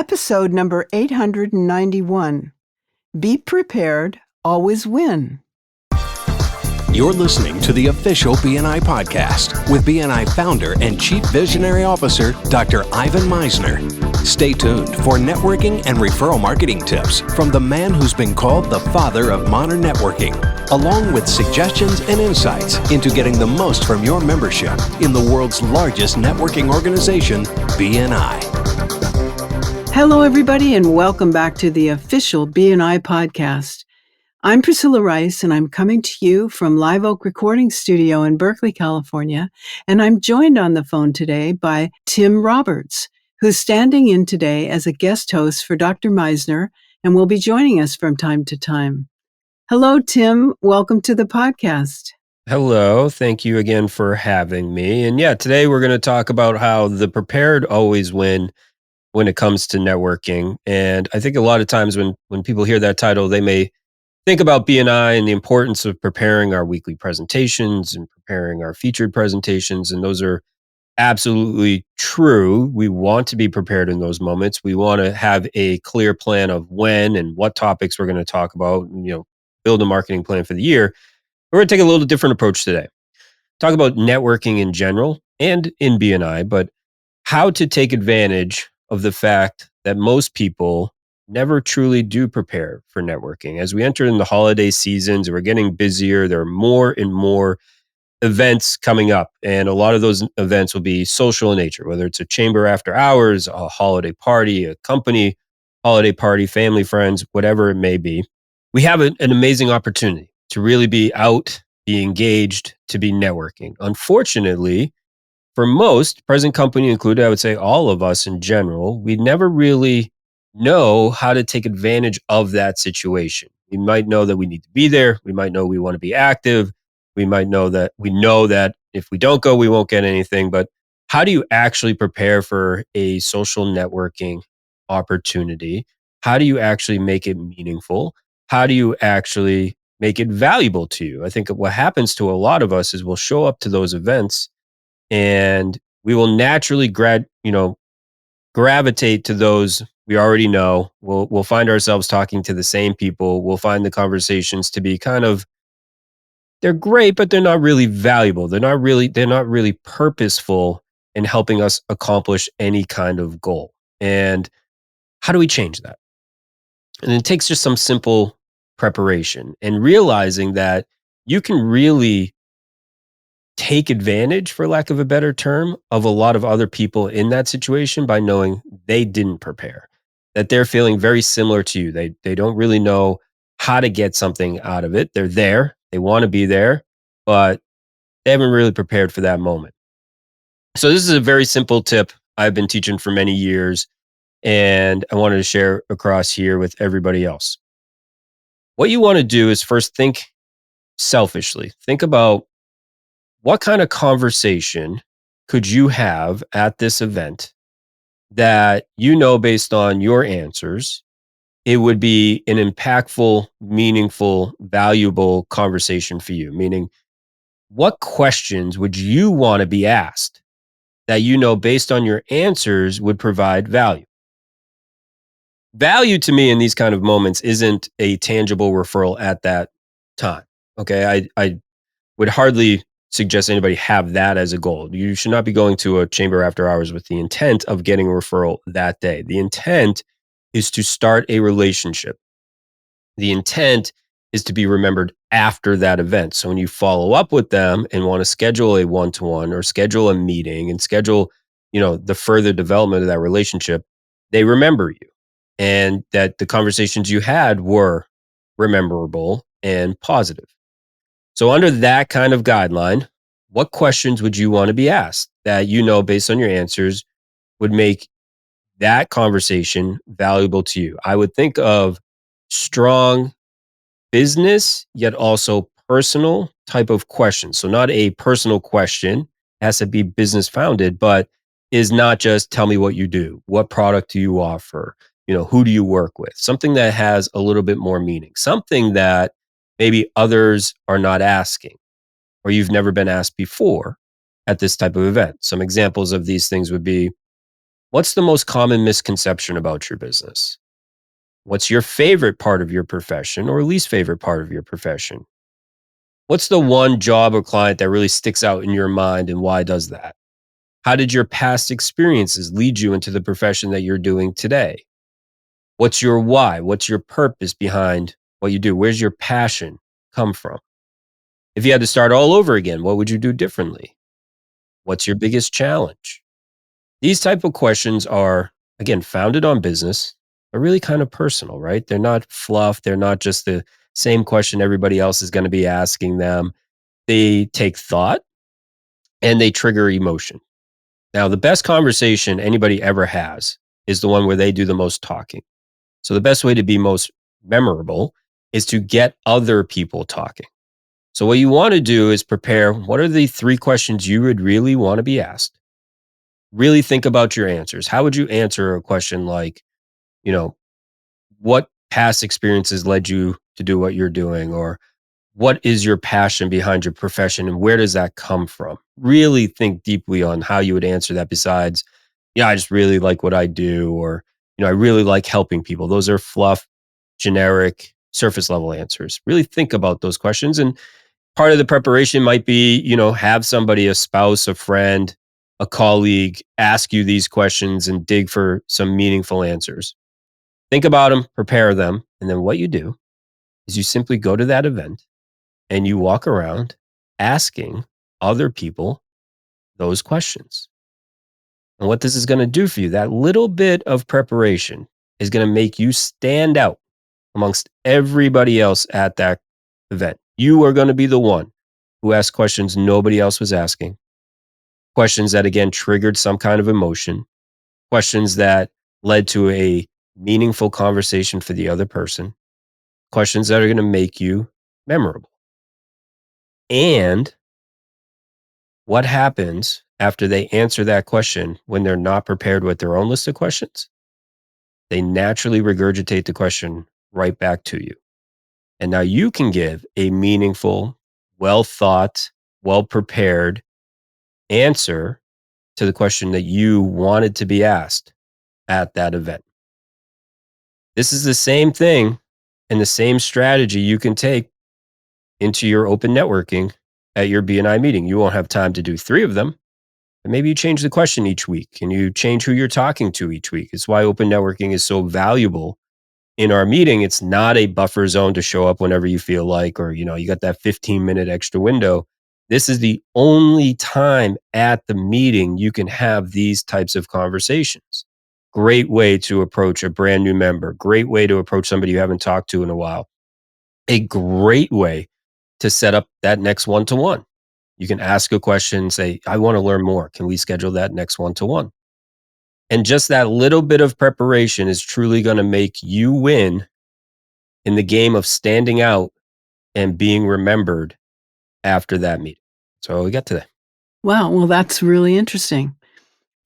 Episode number 891. Be prepared, always win. You're listening to the official BNI podcast with BNI founder and Chief Visionary Officer, Dr. Ivan Misner. Stay tuned for networking and referral marketing tips from the man who's been called the father of modern networking, along with suggestions and insights into getting the most from your membership in the world's largest networking organization, BNI. Hello, everybody, and welcome back to the official BNI podcast. I'm Priscilla Rice, and I'm coming to you from Live Oak Recording Studio in Berkeley, California, and I'm joined on the phone today by Tim Roberts, who's standing in today as a guest host for Dr. Misner and will be joining us from time to time. Hello, Tim. Welcome to the podcast. Hello. Thank you again for having me. And yeah, today we're going to talk about how the prepared always win when it comes to networking. And I think a lot of times when people hear that title, they may think about BNI and the importance of preparing our weekly presentations and preparing our featured presentations. And those are absolutely true. We want to be prepared in those moments. We want to have a clear plan of when and what topics we're going to talk about, build a marketing plan for the year. We're going to take a little different approach today. Talk about networking in general and in BNI, but how to take advantage of the fact that most people never truly do prepare for networking. As we enter in the holiday seasons, we're getting busier. There are more and more events coming up, and a lot of those events will be social in nature, whether it's a chamber after hours, a holiday party, a company holiday party, family, friends, whatever it may be. We have an amazing opportunity to really be out, be engaged, to be networking. Unfortunately, for most, present company included, I would say all of us in general, we never really know how to take advantage of that situation. We might know that we need to be there. We might know we want to be active. We might know that if we don't go, we won't get anything. But how do you actually prepare for a social networking opportunity? How do you actually make it meaningful? How do you actually make it valuable to you? I think what happens to a lot of us is we'll show up to those events and we will naturally gravitate to those we already know. We'll find ourselves talking to the same people. We'll find the conversations to be they're great, but they're not really valuable. They're not really purposeful in helping us accomplish any kind of goal. And how do we change that? And it takes just some simple preparation and realizing that you can really take advantage, for lack of a better term, of a lot of other people in that situation by knowing they didn't prepare, that they're feeling very similar to you. They don't really know how to get something out of it. They're there. They want to be there, but they haven't really prepared for that moment. So this is a very simple tip I've been teaching for many years, and I wanted to share across here with everybody else. What you want to do is first think selfishly. Think about what kind of conversation could you have at this event that based on your answers, it would be an impactful, meaningful, valuable conversation for you? Meaning, what questions would you want to be asked that based on your answers would provide value? Value to me in these kind of moments isn't a tangible referral at that time. Okay, I would hardly suggest anybody have that as a goal. You should not be going to a chamber after hours with the intent of getting a referral that day. The intent is to start a relationship. The intent is to be remembered after that event. So when you follow up with them and want to schedule a one-to-one or schedule a meeting and schedule, the further development of that relationship, they remember you and that the conversations you had were rememberable and positive. So under that kind of guideline, what questions would you want to be asked that based on your answers would make that conversation valuable to you? I would think of strong business, yet also personal type of questions. So not a personal question, it has to be business founded, but is not just tell me what you do, what product do you offer, who do you work with? Something that has a little bit more meaning, something that maybe others are not asking or you've never been asked before at this type of event. Some examples of these things would be, What's the most common misconception about your business? What's your favorite part of your profession or least favorite part of your profession? What's the one job or client that really sticks out in your mind, and why does that? How did your past experiences lead you into the profession that you're doing today? What's your why? What's your purpose behind what you do? Where's your passion come from? If you had to start all over again, what would you do differently? What's your biggest challenge? These type of questions are, again, founded on business, but really kind of personal, right? They're not fluff. They're not just the same question everybody else is going to be asking them. They take thought and they trigger emotion. Now, the best conversation anybody ever has is the one where they do the most talking. So the best way to be most memorable is to get other people talking. So what you want to do is prepare, what are the 3 questions you would really want to be asked? Really think about your answers. How would you answer a question like, you know, what past experiences led you to do what you're doing? Or what is your passion behind your profession and where does that come from? Really think deeply on how you would answer that besides, yeah, I just really like what I do, or, I really like helping people. Those are fluff, generic, surface level answers. Really think about those questions. And part of the preparation might be, have somebody, a spouse, a friend, a colleague, ask you these questions and dig for some meaningful answers. Think about them, prepare them. And then what you do is you simply go to that event and you walk around asking other people those questions. And what this is going to do for you, that little bit of preparation is going to make you stand out amongst everybody else at that event. You are going to be the one who asked questions nobody else was asking, questions that, again, triggered some kind of emotion, questions that led to a meaningful conversation for the other person, questions that are going to make you memorable. And what happens after they answer that question when they're not prepared with their own list of questions? They naturally regurgitate the question right back to you. And now you can give a meaningful, well thought, well prepared answer to the question that you wanted to be asked at that event. This is the same thing and the same strategy you can take into your open networking at your BNI meeting. You won't have time to do 3 of them. And maybe you change the question each week and you change who you're talking to each week. It's why open networking is so valuable in our meeting. It's not a buffer zone to show up whenever you feel like, or, you got that 15-minute extra window. This is the only time at the meeting you can have these types of conversations. Great way to approach a brand new member. Great way to approach somebody you haven't talked to in a while. A great way to set up that next one-to-one. You can ask a question, say, I want to learn more. Can we schedule that next one-to-one? And just that little bit of preparation is truly going to make you win in the game of standing out and being remembered after that meeting. So we got to that. Wow. Well, that's really interesting.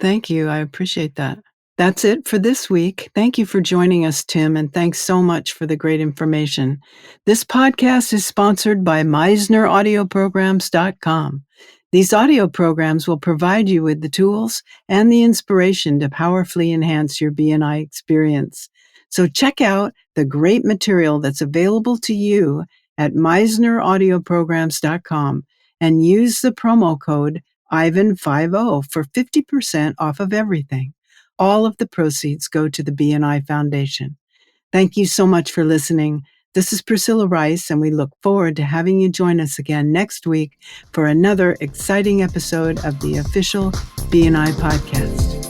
Thank you. I appreciate that. That's it for this week. Thank you for joining us, Tim, and thanks so much for the great information. This podcast is sponsored by MeisnerAudioprograms.com. These audio programs will provide you with the tools and the inspiration to powerfully enhance your BNI experience. So check out the great material that's available to you at MeisnerAudioprograms.com and use the promo code Ivan50 for 50% off of everything. All of the proceeds go to the BNI Foundation. Thank you so much for listening. This is Priscilla Rice, and we look forward to having you join us again next week for another exciting episode of the official BNI podcast.